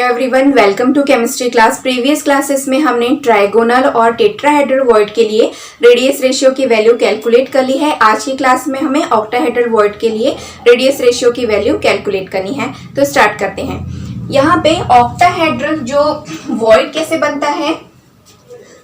Everyone, welcome to chemistry class. Previous classes में हमने trigonal और टेट्राहेड्रल वॉइड के लिए रेडियस रेशियो की वैल्यू कैलकुलेट कर ली है। आज की क्लास में हमें ऑक्टाहेड्रल वॉइड के लिए रेडियस रेशियो की वैल्यू कैलकुलेट करनी है। तो स्टार्ट करते हैं। यहाँ पे ऑक्टाहेड्रल जो वॉइड कैसे बनता है,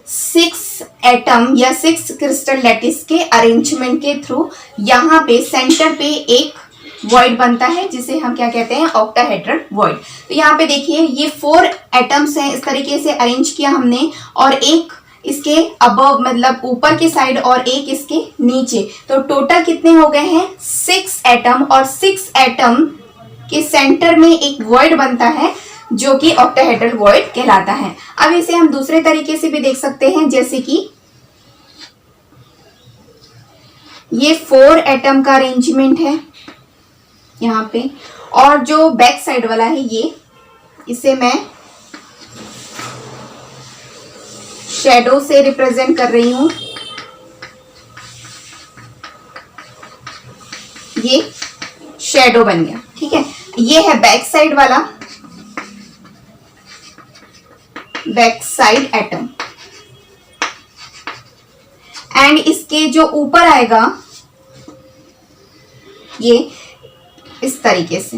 6 एटम या 6 क्रिस्टल लैटिस के अरेंजमेंट के थ्रू यहाँ पे सेंटर पे एक वॉइड बनता है जिसे हम क्या कहते हैं, ऑक्टाहेड्रल वॉइड। तो यहाँ पे देखिए ये 4 एटम्स हैं, इस तरीके से अरेंज किया हमने, और एक इसके अबव मतलब ऊपर की साइड और एक इसके नीचे। तो टोटल कितने हो गए हैं, 6 एटम, और 6 एटम के सेंटर में एक वॉइड बनता है जो कि ऑक्टाहेड्रल वॉइड कहलाता है। अब इसे हम दूसरे तरीके से भी देख सकते हैं, जैसे कि ये 4 एटम का अरेंजमेंट है यहाँ पे, और जो बैक साइड वाला है ये, इसे मैं शैडो से रिप्रेजेंट कर रही हूं। ये शैडो बन गया, ठीक है। ये है बैक साइड वाला, बैक साइड एटम, एंड इसके जो ऊपर आएगा ये इस तरीके से।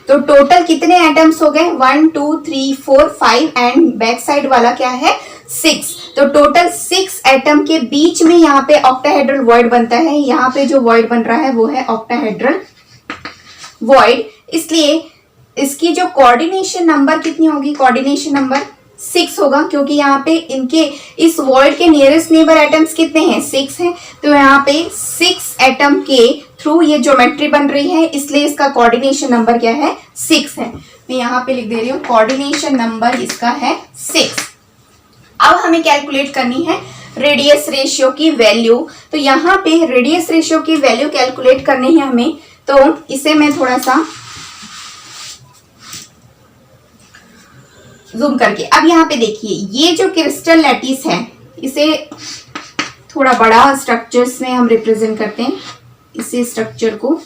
तो टोटल कितने एटम्स हो गए, 1 2 3 4 5, एंड बैक साइड वाला क्या है, 6। तो टोटल 6 एटम के बीच में यहाँ पे ऑक्टाहेड्रल वॉइड बनता है। यहाँ पे जो वॉइड बन रहा है वो है ऑक्टाहेड्रल वॉइड। इसलिए इसकी जो कोऑर्डिनेशन नंबर कितनी होगी, कोऑर्डिनेशन नंबर 6 होगा, क्योंकि यहाँ पे इनके इस वॉइड के नियरेस्ट नेबर एटम्स कितने हैं, 6 हैं। तो यहाँ पे 6 एटम के थ्रू ये ज्योमेट्री बन रही है, इसलिए इसका कोऑर्डिनेशन नंबर क्या है, 6 है। मैं यहाँ पे लिख दे रही हूँ, कोऑर्डिनेशन नंबर इसका है 6। अब हमें कैलकुलेट करनी है रेडियस रेशियो की वैल्यू। तो यहाँ पे रेडियस रेशियो की वैल्यू कैलकुलेट करनी है हमें, तो इसे मैं थोड़ा सा जूम करके, अब यहाँ पे देखिए ये जो क्रिस्टल लैटिस है, इसे थोड़ा बड़ा स्ट्रक्चर्स में हम रिप्रेजेंट करते हैं। इसे स्ट्रक्चर को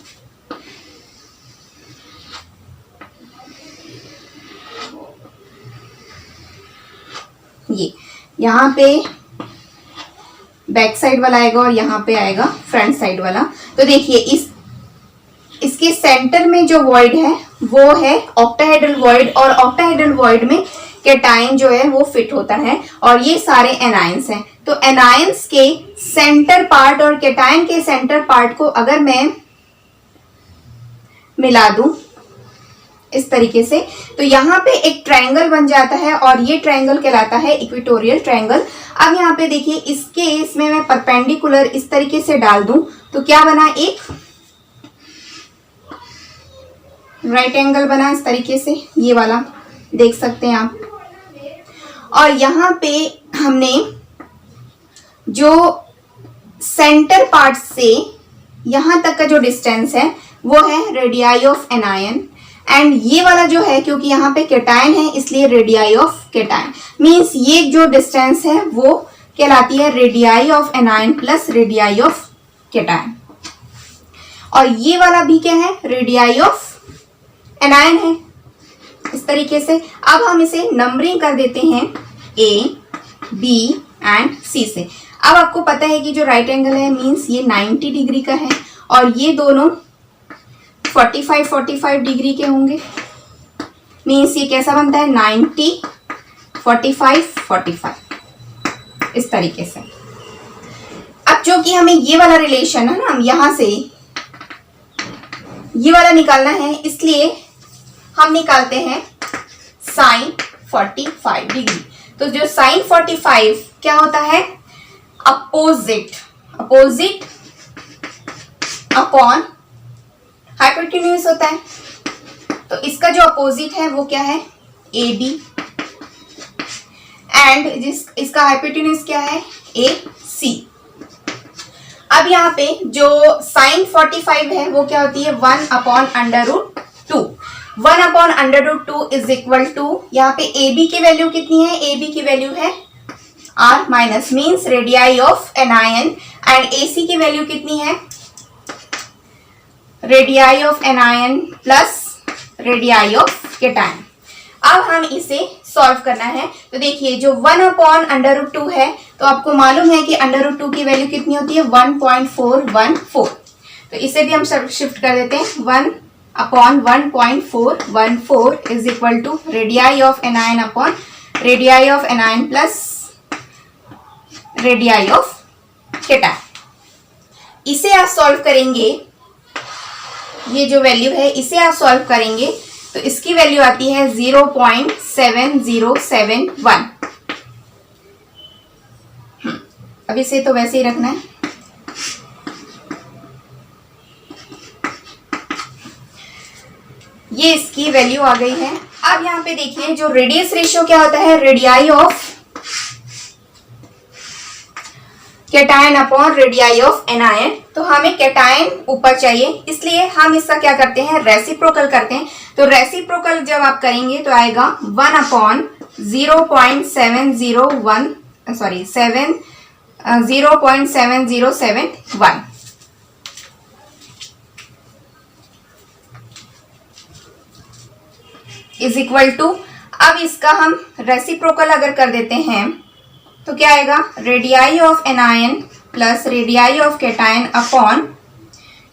ये यहाँ पे बैक साइड वाला आएगा और यहाँ पे आएगा फ्रंट साइड वाला। तो देखिए इसके सेंटर में जो वॉइड है वो है ऑक्टाहेड्रल वॉइड, और ऑक्टाहेड्रल वॉइड में कैटायन जो है वो फिट होता है, और ये सारे एनायंस हैं। तो एनायंस के सेंटर पार्ट और कैटायन के सेंटर पार्ट को अगर मैं मिला दूं इस तरीके से, तो यहाँ पे एक ट्रायंगल बन जाता है, और ये ट्रायंगल कहलाता है इक्वेटोरियल ट्रायंगल। अब यहाँ पे देखिए इसमें मैं परपेंडिकुलर इस तरीके से डाल दूं तो क्या बना, एक राइट एंगल बना इस तरीके से, ये वाला देख सकते हैं आप। और यहाँ पे हमने जो सेंटर पार्ट से यहाँ तक का जो डिस्टेंस है वो है रेडियाई ऑफ एनायन, एंड ये वाला जो है क्योंकि यहाँ पे कैटायन है इसलिए रेडियाई ऑफ कैटायन, मींस ये जो डिस्टेंस है वो कहलाती है radii of anion plus radii of cation, और ये वाला भी क्या है, रेडियाई ऑफ एनायन है, इस तरीके से। अब हम इसे नंबरिंग कर देते हैं ए, बी एंड सी से। अब आपको पता है कि जो राइट एंगल है मींस ये 90 डिग्री का है, और ये दोनों 45 डिग्री के होंगे, मींस ये कैसा बनता है, 90 45 इस तरीके से। अब जो कि हमें ये वाला रिलेशन है ना, हम यहां से ये वाला निकालना है, इसलिए हम निकालते हैं साइन 45 डिग्री। तो जो साइन 45 क्या होता है, अपोजिट अपॉन हाइपोटेन्यूज होता है। तो इसका जो अपोजिट है वो क्या है, ए बी, एंड इसका हाइपोटेन्यूज क्या है, ए सी। अब यहाँ पे जो साइन 45 है वो क्या होती है, 1 upon under root 2। 1 upon under root 2 is equal to, यहाँ पे ए बी की वैल्यू कितनी है, ए बी की वैल्यू है R minus, means radii of anion, and A C की वैल्यू कितनी है, radii of anion plus radii of cation. अब हम इसे सॉल्व करना है। तो देखिए जो 1/√2 है, तो आपको मालूम है कि √2 की वैल्यू कितनी होती है 1.414। तो इसे भी हम शिफ्ट कर देते हैं 1/1.414 is equal to radii of anion upon radii of anion plus radii of cation. इसे आप सॉल्व करेंगे, ये जो वैल्यू है इसे आप सॉल्व करेंगे तो इसकी वैल्यू आती है 0.7071। अब इसे तो वैसे ही रखना है। ये इसकी वैल्यू आ गई है। अब यहाँ पे देखिए जो रेडियस रेशियो क्या होता है, radii of cation upon radii of anion. तो हमें कैटायन ऊपर चाहिए, इसलिए हम इसका क्या करते हैं, रेसिप्रोकल करते हैं। तो रेसिप्रोकल जब आप करेंगे तो आएगा 0.7071 इज इक्वल टू, अब इसका हम रेसिप्रोकल अगर कर देते हैं तो क्या आएगा, radii of anion plus radii of cation upon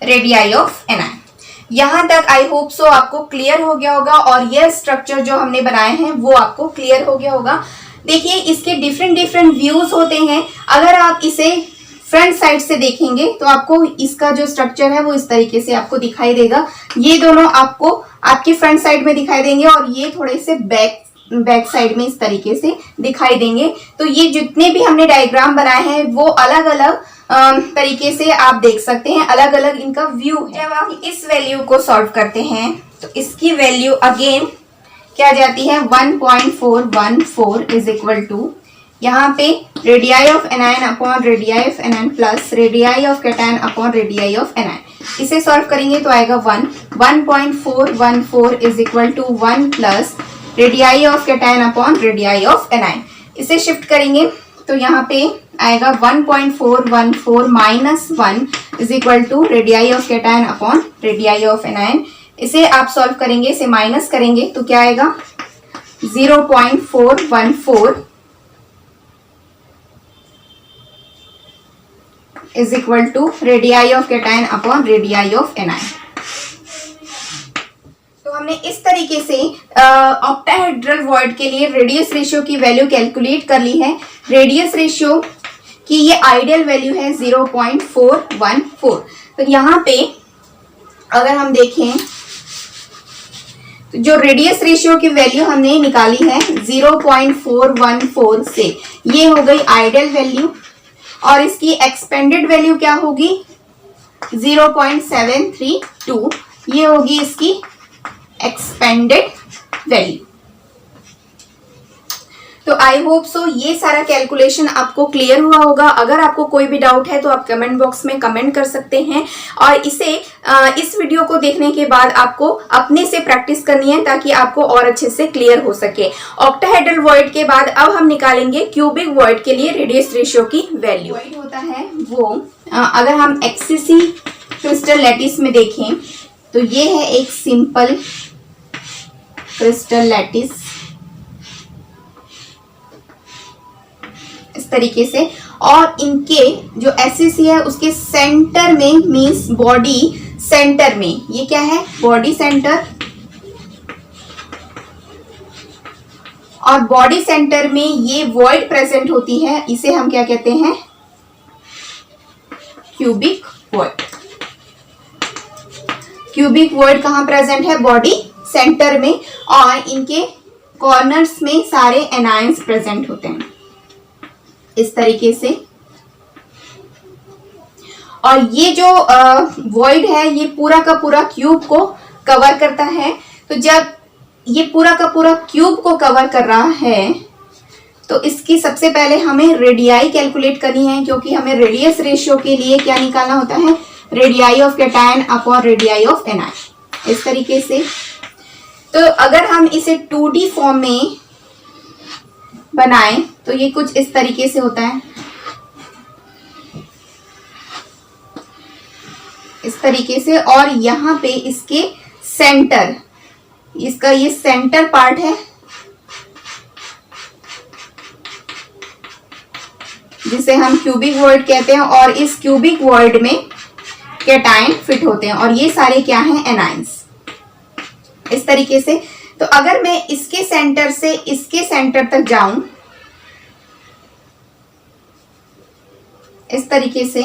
radii of anion. यहां तक आई होप सो आपको क्लियर हो गया होगा और यह स्ट्रक्चर जो हमने बनाए हैं वो आपको क्लियर हो गया होगा। देखिए इसके डिफरेंट व्यूज होते हैं। अगर आप इसे फ्रंट साइड से देखेंगे तो आपको इसका जो स्ट्रक्चर है वो इस तरीके से आपको दिखाई देगा। ये दोनों आपको आपके फ्रंट साइड में दिखाई देंगे और ये थोड़े से बैक साइड में इस तरीके से दिखाई देंगे। तो ये जितने भी हमने डायग्राम बनाए हैं वो अलग अलग तरीके से आप देख सकते हैं, अलग अलग इनका व्यू है। जब आप इस वैल्यू को सॉल्व करते हैं तो इसकी वैल्यू अगेन क्या जाती है 1.414 इज इक्वल टू, यहाँ पे radii of anion upon radii of anion plus radii of cation upon radii of anion. इसे सॉल्व करेंगे तो आएगा 1.414 is equal to 1 plus radii of cation upon radii of anion. इसे शिफ्ट करेंगे तो यहाँ पे आएगा 1.414 minus 1 is equal to radii of cation upon radii of anion. इसे आप सॉल्व करेंगे, इसे माइनस करेंगे तो क्या आएगा 0.414 is equal to radii of cation upon radii of anion. तो हमने इस तरीके से ऑक्टाहेड्रल वॉइड के लिए रेडियस रेशियो की वैल्यू कैलकुलेट कर ली है। रेडियस रेशियो की ये आइडियल वैल्यू है 0.414। तो यहाँ पे अगर हम देखें तो जो रेडियस रेशियो की वैल्यू हमने निकाली है 0.414 से, ये हो गई आइडियल वैल्यू और इसकी एक्सपेंडेड वैल्यू क्या होगी 0.732, ये होगी इसकी एक्सपेंडेड वैल्यू। तो आई होप सो ये सारा कैलकुलेशन आपको क्लियर हुआ होगा। अगर आपको कोई भी डाउट है तो आप कमेंट बॉक्स में कमेंट कर सकते हैं और इस वीडियो को देखने के बाद आपको अपने से प्रैक्टिस करनी है ताकि आपको और अच्छे से क्लियर हो सके। ऑक्टाहेड्रल वॉइड के बाद अब हम निकालेंगे क्यूबिक वॉइड के लिए रेडियस रेशियो की वैल्यू। वॉइड होता है वो अगर हम एक्सिसी क्रिस्टल लैटिस में देखें तो ये है एक सिंपल क्रिस्टल लैटिस इस तरीके से, और इनके जो एससीसी है उसके सेंटर में मींस बॉडी सेंटर में, ये क्या है बॉडी सेंटर, और बॉडी सेंटर में ये वॉइड प्रेजेंट होती है, इसे हम क्या कहते हैं क्यूबिक वॉइड। क्यूबिक वॉइड कहाँ प्रेजेंट है बॉडी सेंटर में और इनके कॉर्नर्स में सारे एनायंस प्रेजेंट होते हैं इस तरीके से। और ये जो वॉइड है ये पूरा का पूरा क्यूब को कवर करता है। तो जब ये पूरा का पूरा क्यूब को कवर कर रहा है तो इसकी सबसे पहले हमें रेडियाई कैलकुलेट करनी है, क्योंकि हमें रेडियस रेशियो के लिए क्या निकालना होता है radii of cation upon radii of anion इस तरीके से। तो अगर हम इसे 2D फॉर्म में बनाएं तो ये कुछ इस तरीके से होता है, इस तरीके से। और यहाँ पे इसके सेंटर, इसका ये सेंटर पार्ट है जिसे हम क्यूबिक वॉइड कहते हैं, और इस क्यूबिक वॉइड में कैटायन फिट होते हैं, और ये सारे क्या हैं, एनायंस। इस तरीके से तो अगर मैं इसके सेंटर से इसके सेंटर तक जाऊं, इस तरीके से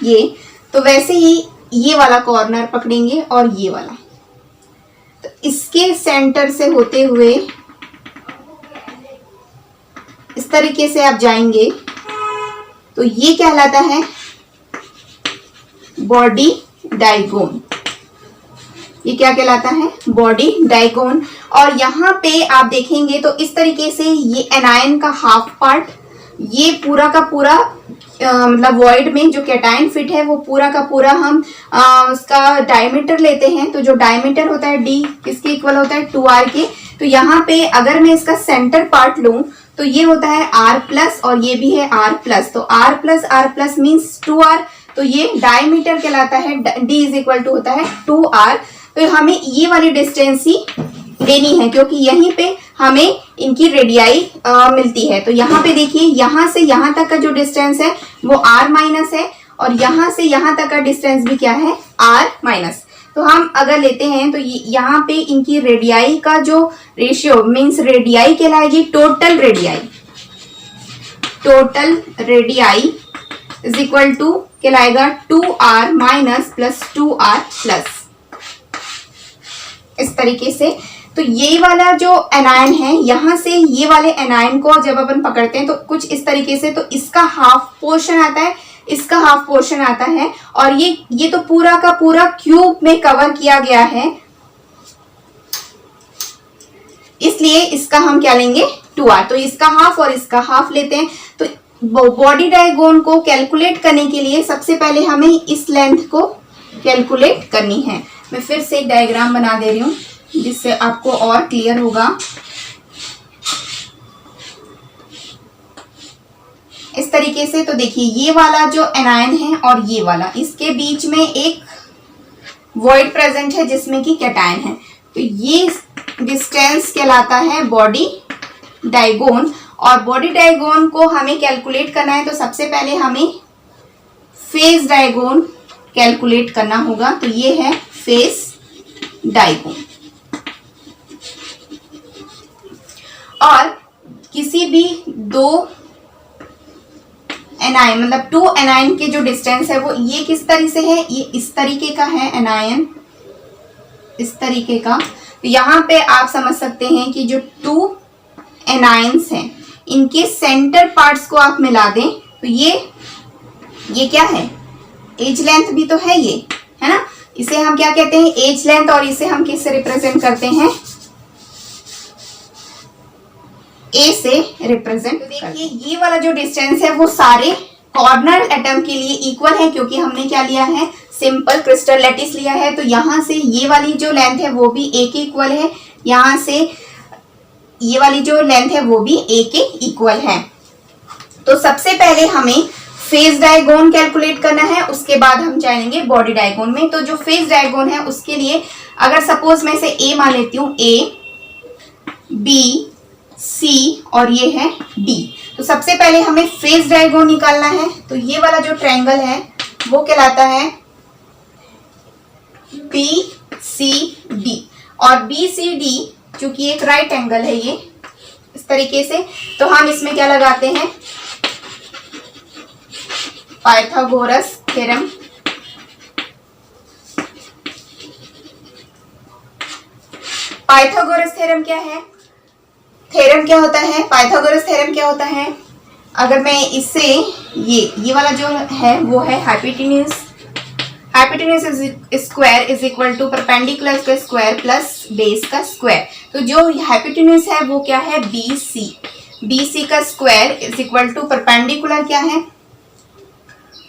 ये, तो वैसे ही ये वाला कॉर्नर पकड़ेंगे और ये वाला, तो इसके सेंटर से होते हुए इस तरीके से आप जाएंगे तो ये कहलाता है बॉडी डायगोन। ये क्या कहलाता है, बॉडी डायगोन। और यहाँ पे आप देखेंगे तो इस तरीके से ये एनायन का हाफ पार्ट, ये पूरा का पूरा मतलब वॉइड में जो कैटायन फिट है वो पूरा का पूरा हम उसका डायमीटर लेते हैं। तो जो डायमीटर होता है डी किसके इक्वल होता है, 2r के। तो यहाँ पे अगर मैं इसका सेंटर पार्ट लूं तो ये होता है r प्लस, और ये भी है r प्लस। तो r प्लस मीन्स 2r, तो ये डायमीटर कहलाता है। d इज इक्वल टू होता है 2r। तो हमें ये वाली डिस्टेंस ही लेनी है, क्योंकि यहीं पे हमें इनकी रेडियाई मिलती है। तो यहाँ पे देखिए, यहाँ से यहाँ तक का जो डिस्टेंस है वो r माइनस है, और यहाँ से यहाँ तक का डिस्टेंस भी क्या है, r माइनस। तो हम अगर लेते हैं तो यहाँ पे इनकी रेडियाई का जो रेशियो मीन्स रेडियाई कहलाएगी total radii. Total radii is equal to कहलाएगा 2r minus plus 2r plus, इस तरीके से। तो ये वाला जो एनायन है, यहाँ से ये वाले एनायन को जब अपन पकड़ते हैं तो कुछ इस तरीके से, तो इसका हाफ पोर्शन आता है, इसका हाफ पोर्शन आता है, और ये तो पूरा का पूरा क्यूब में कवर किया गया है, इसलिए इसका हम क्या लेंगे, 2r। तो इसका हाफ और इसका हाफ लेते हैं। तो बॉडी डायगोन को कैलकुलेट करने के लिए सबसे पहले हमें इस लेंथ को कैलकुलेट करनी है। मैं फिर से एक डायग्राम बना दे रही हूँ जिससे आपको और क्लियर होगा। इस तरीके से तो देखिए, ये वाला जो एनायन है और ये वाला, इसके बीच में एक वॉइड प्रेजेंट है जिसमें कि कैटायन है। तो ये डिस्टेंस कहलाता है बॉडी डायगोन। और बॉडी डायगोन को हमें कैलकुलेट करना है तो सबसे पहले हमें फेज डायगोन कैलकुलेट करना होगा। तो ये है फेज डायगोन। और किसी भी दो एनायन मतलब 2 एनायन के जो डिस्टेंस है वो ये किस तरह से है, ये इस तरीके का है एनायन, इस तरीके का। तो यहाँ पे आप समझ सकते हैं कि जो 2 एनायंस हैं इनके सेंटर पार्ट्स को आप मिला दें तो ये क्या है, एज लेंथ भी तो है ये, है ना। इसे हम क्या कहते हैं, एज लेंथ। और इसे हम किससे रिप्रेजेंट करते हैं, ए से रिप्रेजेंट। तो देखिए, ये वाला जो डिस्टेंस है वो सारे कॉर्नर एटम के लिए इक्वल है, क्योंकि हमने क्या लिया है, सिंपल क्रिस्टल लैटिस लिया है। तो यहाँ से ये वाली जो लेंथ है वो भी ए के इक्वल है, यहाँ से ये वाली जो लेंथ है वो भी ए के इक्वल है। तो सबसे पहले हमें फेज डायगोन कैलकुलेट करना है, उसके बाद हम जाएंगे बॉडी डायगोन में। तो जो फेज डायगोन है उसके लिए अगर सपोज मैं इसे ए मान लेती हूँ, ए बी सी और ये है डी। तो सबसे पहले हमें फेज डायगोन निकालना है। तो ये वाला जो ट्रायंगल है वो कहलाता है बी सी डी। और बी सी डी चूंकि एक राइट एंगल है ये इस तरीके से, तो हम इसमें क्या लगाते हैं, पाइथागोरस थ्योरम। पाइथागोरस थ्योरम क्या है, थ्योरम क्या होता है, पाइथागोरस थ्योरम क्या होता है। अगर मैं इससे ये वाला जो है वो है hypotenuse square is equal to perpendicular का स्क्वायर प्लस बेस का स्क्वायर। तो जो हाइपोटेन्यूज है वो क्या है, बी सी का square is equal to perpendicular क्या है,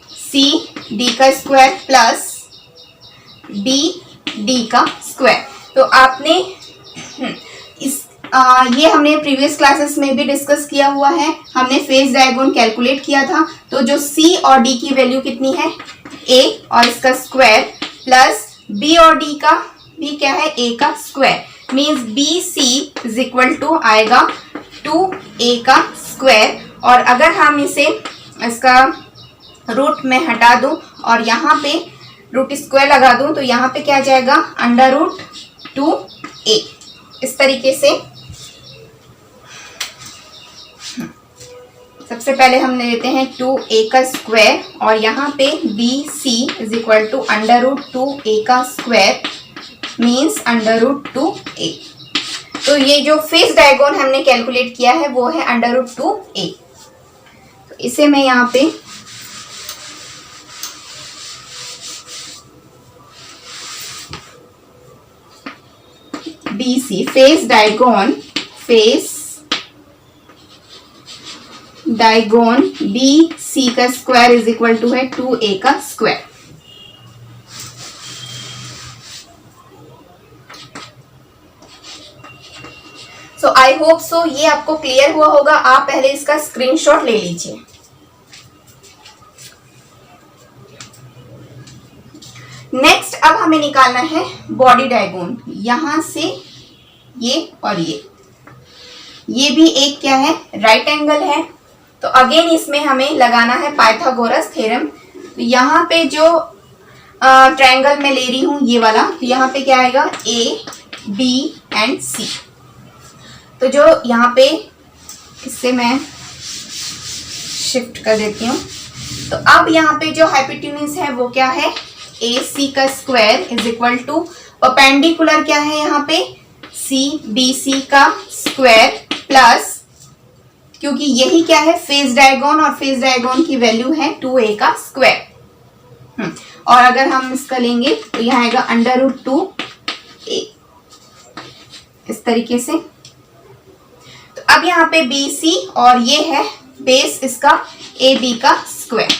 सी डी का स्क्वायर प्लस बी डी का स्क्वायर। तो आपने ये हमने प्रीवियस क्लासेस में भी डिस्कस किया हुआ है। हमने फेज डायगोन कैलकुलेट किया था। तो जो सी और डी की वैल्यू कितनी है, ए और इसका स्क्वायर प्लस बी और डी का भी क्या है, ए का square. Means B C is equal to आएगा 2a का स्क्वायर। और अगर हम इसे इसका रूट मैं हटा दूं और यहाँ पे रूट स्क्वायर लगा दूं तो यहाँ पे क्या आ जाएगा, अंडर रूट 2a। इस तरीके से सबसे पहले हम ले लेते हैं 2a का स्क्वायर और यहाँ पे bc is equal to under root 2a का square means under root 2a। तो ये जो फेस डायगोन हमने कैलकुलेट किया है वो है अंडर रूट 2a। तो इसे मैं यहाँ पे BC फेस डायगोन BC का स्क्वायर इज इक्वल टू है 2a का square. So I hope so ये आपको क्लियर हुआ होगा। आप पहले इसका स्क्रीनशॉट ले लीजिए। नेक्स्ट अब हमें निकालना है बॉडी डायगोन। यहां से ये और ये भी एक क्या है, राइट एंगल है। तो अगेन इसमें हमें लगाना है पाइथागोरस थ्योरम। तो यहाँ पे जो ट्रायंगल मैं ले रही हूं ये वाला, तो यहाँ पे क्या आएगा, A B एंड C। तो जो यहाँ पे इससे मैं शिफ्ट कर देती हूँ। तो अब यहाँ पे जो हाइपोटेन्यूज है वो क्या है, AC का square is equal to perpendicular क्या है यहाँ पे, CBC का स्क्वायर प्लस, क्योंकि यही क्या है फेस डायगोन और फेस डायगोन की वैल्यू है 2a का स्क्वायर। और अगर हम इसका लेंगे तो यहाँ आएगा अंडर रूट 2a इस तरीके से। तो अब यहाँ पे BC और ये है बेस इसका AB का स्क्वायर।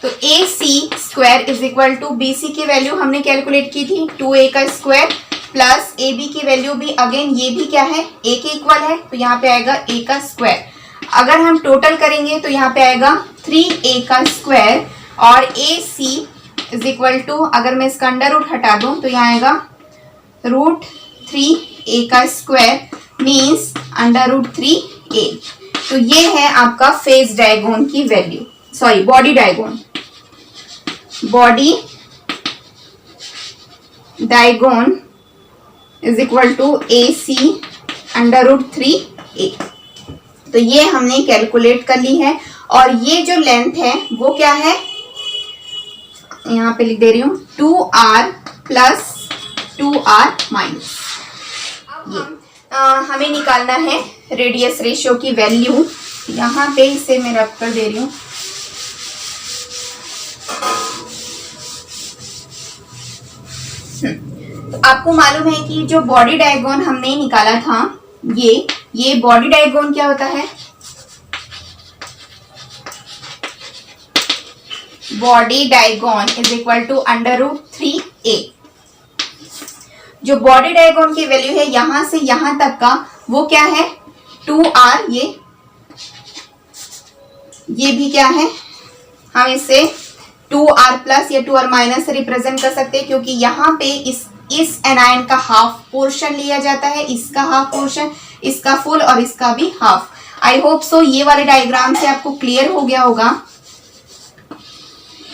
तो AC square is equal to BC की वैल्यू हमने कैलकुलेट की थी 2a का स्क्वायर प्लस AB की वैल्यू भी अगेन ये भी क्या है, a के इक्वल है। तो यहाँ पे आएगा a का स्क्वायर। अगर हम टोटल करेंगे तो यहाँ पे आएगा 3a का स्क्वायर और AC इज इक्वल टू, अगर मैं इसका अंडर रूट हटा दूं तो यहाँ आएगा रूट 3a का square means under root 3a। तो ये है आपका फेस डायगोन की value, sorry body diagonal. Body diagonal is equal to AC under root 3a। तो ये हमने कैलकुलेट कर ली है। और ये जो लेंथ है वो क्या है, यहाँ पे लिख दे रही हूँ 2r प्लस 2r माइनस। अब हमें निकालना है रेडियस रेशियो की वैल्यू। यहाँ पे इसे मैं रख कर दे रही हूँ। तो आपको मालूम है कि जो बॉडी डायगोन हमने निकाला था, ये बॉडी डायगोन क्या होता है, body diagonal is equal to under root 3a। जो बॉडी डायगोन की वैल्यू है यहां से यहां तक का वो क्या है 2r। ये भी क्या है, हम इसे 2r प्लस या 2r माइनस से रिप्रेजेंट कर सकते हैं, क्योंकि यहाँ पे इस एनायन का हाफ पोर्शन लिया जाता है, इसका हाफ पोर्शन, इसका फुल और इसका भी हाफ। आई होप सो ये वाले डायग्राम से आपको क्लियर हो गया होगा।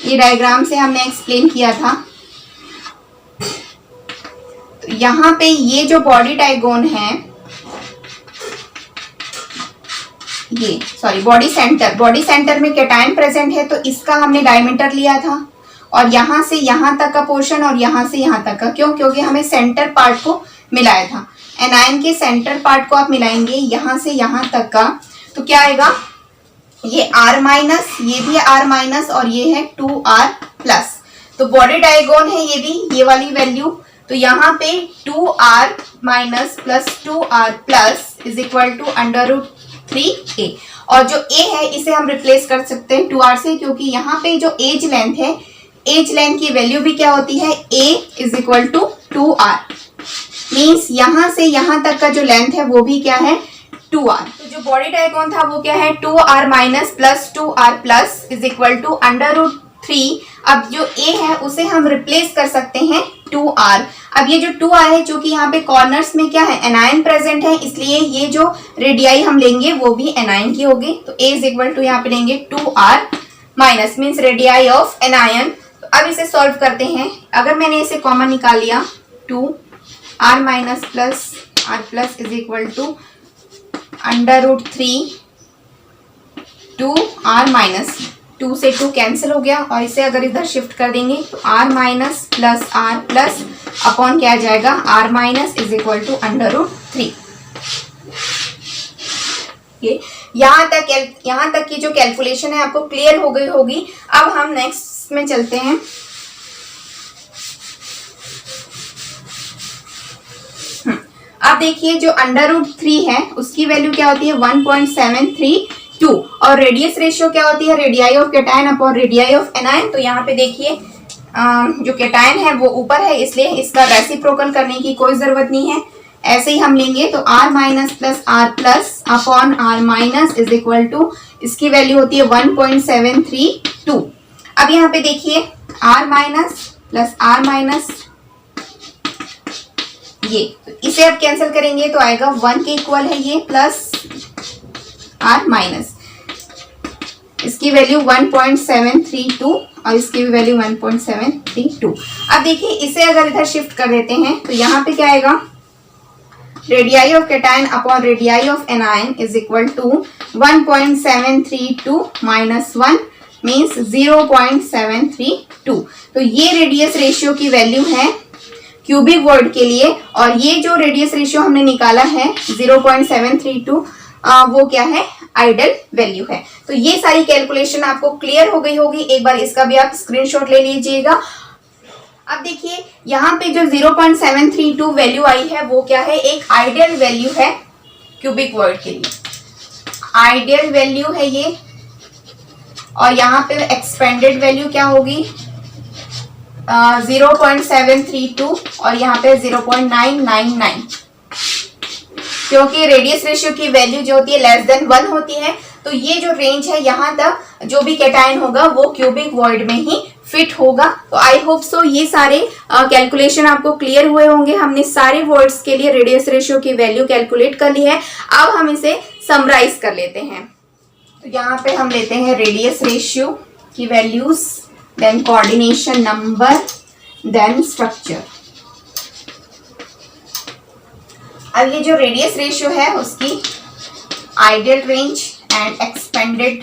ये डायग्राम से हमने एक्सप्लेन किया था। तो यहाँ पे ये जो बॉडी डायगोन है, ये सॉरी बॉडी सेंटर में कैटायन प्रेजेंट है, तो इसका हमने डायमीटर लिया था और यहां से यहां तक का पोर्शन और यहां से यहां तक का, क्यों, क्योंकि हमें सेंटर पार्ट को मिलाया था। एनायन के सेंटर पार्ट को आप मिलाएंगे यहां से यहां तक का, तो क्या आएगा, ये r माइनस, ये भी r माइनस और ये है 2r प्लस। तो बॉडी डायगोन है ये भी, ये वाली वैल्यू। तो यहाँ पे 2r minus plus 2r plus is equal to under root 3a। और जो a है इसे हम रिप्लेस कर सकते हैं 2r से, क्योंकि यहाँ पे जो एज लेंथ है, एज लेंथ की वैल्यू भी क्या होती है, a is equal to 2r। Means यहाँ से यहाँ तक का जो लेंथ है वो भी क्या है 2r। तो जो बॉडी डायगोन था वो क्या है 2r minus plus 2r plus is equal to under root 3। अब जो a है उसे हम रिप्लेस कर सकते हैं 2r। अब ये जो 2 आया है, चूंकि यहाँ पे कॉर्नर्स में क्या है, एनायन प्रेजेंट है, इसलिए ये जो रेडियाई हम लेंगे वो भी एनायन की होगी। तो A इज इक्वल टू यहाँ पे लेंगे 2R minus means radii of anion. तो अब इसे सॉल्व करते हैं। अगर मैंने इसे कॉमन निकाल लिया 2R minus plus R plus is equal to √3 2R minus 2 से 2 कैंसिल हो गया और इसे अगर इधर शिफ्ट कर देंगे तो R minus plus R plus upon क्या आ जाएगा, R minus is equal to √3। ये यहाँ तक की जो कैलकुलेशन है आपको क्लियर हो गई होगी। अब हम नेक्स्ट में चलते हैं। अब देखिए जो √3 है उसकी वैल्यू क्या होती है 1.732 और रेडियस रेशियो क्या होती है, radii of cation upon radii of anion. तो यहाँ पे देखिए जो कैटायन है वो ऊपर है, इसलिए इसका रेसिप्रोकल करने की कोई जरूरत नहीं है। ऐसे ही हम लेंगे तो R minus plus R plus upon R minus is equal to, इसकी वैल्यू होती है 1.732। अब यहाँ पे देखिए R minus plus R minus, ये तो इसे अब कैंसिल करेंगे तो आएगा 1 के इक्वल है ये, प्लस R माइनस, इसकी वैल्यू 1.732 और इसकी भी वैल्यू 1.732। अब देखिए इसे अगर इधर शिफ्ट कर देते हैं तो यहाँ पे क्या आएगा, radii of cation upon radii of anion is equal to 1.732 minus 1 means 0.732। तो ये रेडियस रेशियो की वैल्यू है क्यूबिक वॉइड के लिए, और ये जो रेडियस रेशियो हमने निकाला है 0.732 वो क्या है, आइडल वैल्यू है। तो ये सारी कैलकुलेशन आपको क्लियर हो गई होगी, एक बार इसका भी आप स्क्रीनशॉट ले लीजिएगा। अब देखिए यहाँ पे जो 0.732 वैल्यू आई है वो क्या है, एक आइडियल वैल्यू है क्यूबिक वॉइड के लिए, आइडियल वैल्यू है ये। और यहाँ पे एक्सपेंडेड वैल्यू क्या होगी 0.732 और यहाँ पे 0.999, क्योंकि रेडियस रेशियो की वैल्यू जो होती है लेस देन 1 होती है। तो ये जो रेंज है यहाँ तक जो भी कैटायन होगा वो क्यूबिक वॉइड में ही फिट होगा। तो आई होप सो ये सारे कैलकुलेशन आपको क्लियर हुए होंगे। हमने सारे वॉइड्स के लिए रेडियस रेशियो की वैल्यू कैलकुलेट कर ली है। अब हम इसे समराइज कर लेते हैं। तो यहाँ पे हम लेते हैं रेडियस रेशियो की values, then coordination number, then structure. अब ये जो रेडियस रेशियो है उसकी आइडियल रेंज एंड एक्सपेंडेड।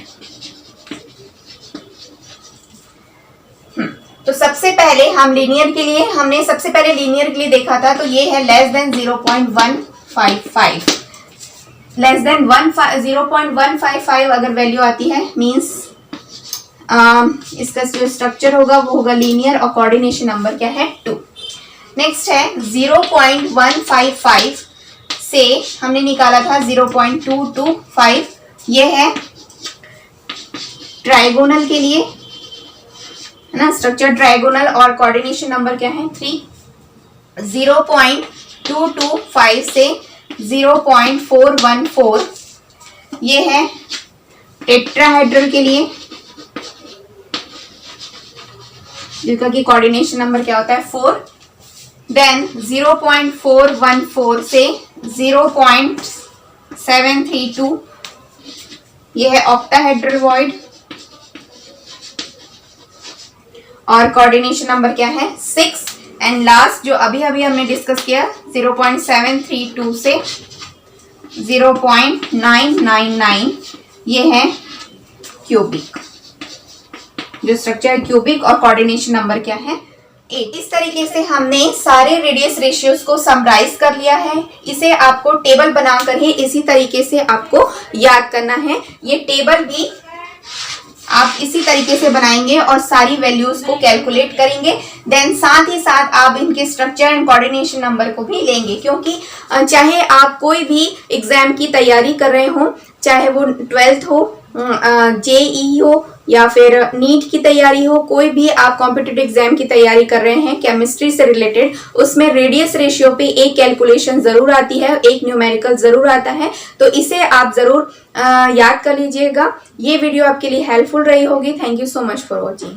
तो सबसे पहले हम लीनियर के लिए, हमने सबसे पहले लीनियर के लिए देखा था, तो ये है लेस देन 0.155, लेस देन 0.155 अगर वैल्यू आती है मींस इसका जो स्ट्रक्चर होगा वो होगा लीनियर और कोऑर्डिनेशन नंबर क्या है 2। नेक्स्ट है 0.155 से हमने निकाला था 0.225, ये है ट्राइगोनल के लिए है ना, स्ट्रक्चर ट्राइगोनल और कोऑर्डिनेशन नंबर क्या है 3। 0.225 से 0.414 ये है टेट्राहेड्रल के लिए, जिसका की कोऑर्डिनेशन नंबर क्या होता है 4। देन 0.414 से 0.732 ये है ऑक्टाहेड्रल वॉइड और कोऑर्डिनेशन नंबर क्या है 6। एंड लास्ट जो अभी हमने डिस्कस किया 0.732 से 0.999 ये है क्यूबिक, जो स्ट्रक्चर क्यूबिक और कोऑर्डिनेशन नंबर क्या है 8। इस तरीके से हमने सारे रेडियस रेशियोज को समराइज कर लिया है। इसे आपको टेबल बनाकर ही इसी तरीके से आपको याद करना है। ये टेबल भी आप इसी तरीके से बनाएंगे और सारी वैल्यूज को कैलकुलेट करेंगे। देन साथ ही साथ आप इनके स्ट्रक्चर एंड कोऑर्डिनेशन नंबर को भी लेंगे, क्योंकि चाहे आप कोई भी एग्जाम की तैयारी कर रहे हो, चाहे वो 12th हो, JEE हो या फिर नीट की तैयारी हो, कोई भी आप कॉम्पिटिटिव एग्जाम की तैयारी कर रहे हैं केमिस्ट्री से रिलेटेड, उसमें रेडियस रेशियो पे एक कैलकुलेशन जरूर आती है, एक न्यूमेरिकल जरूर आता है। तो इसे आप जरूर याद कर लीजिएगा। ये वीडियो आपके लिए हेल्पफुल रही होगी। Thank you so much for watching.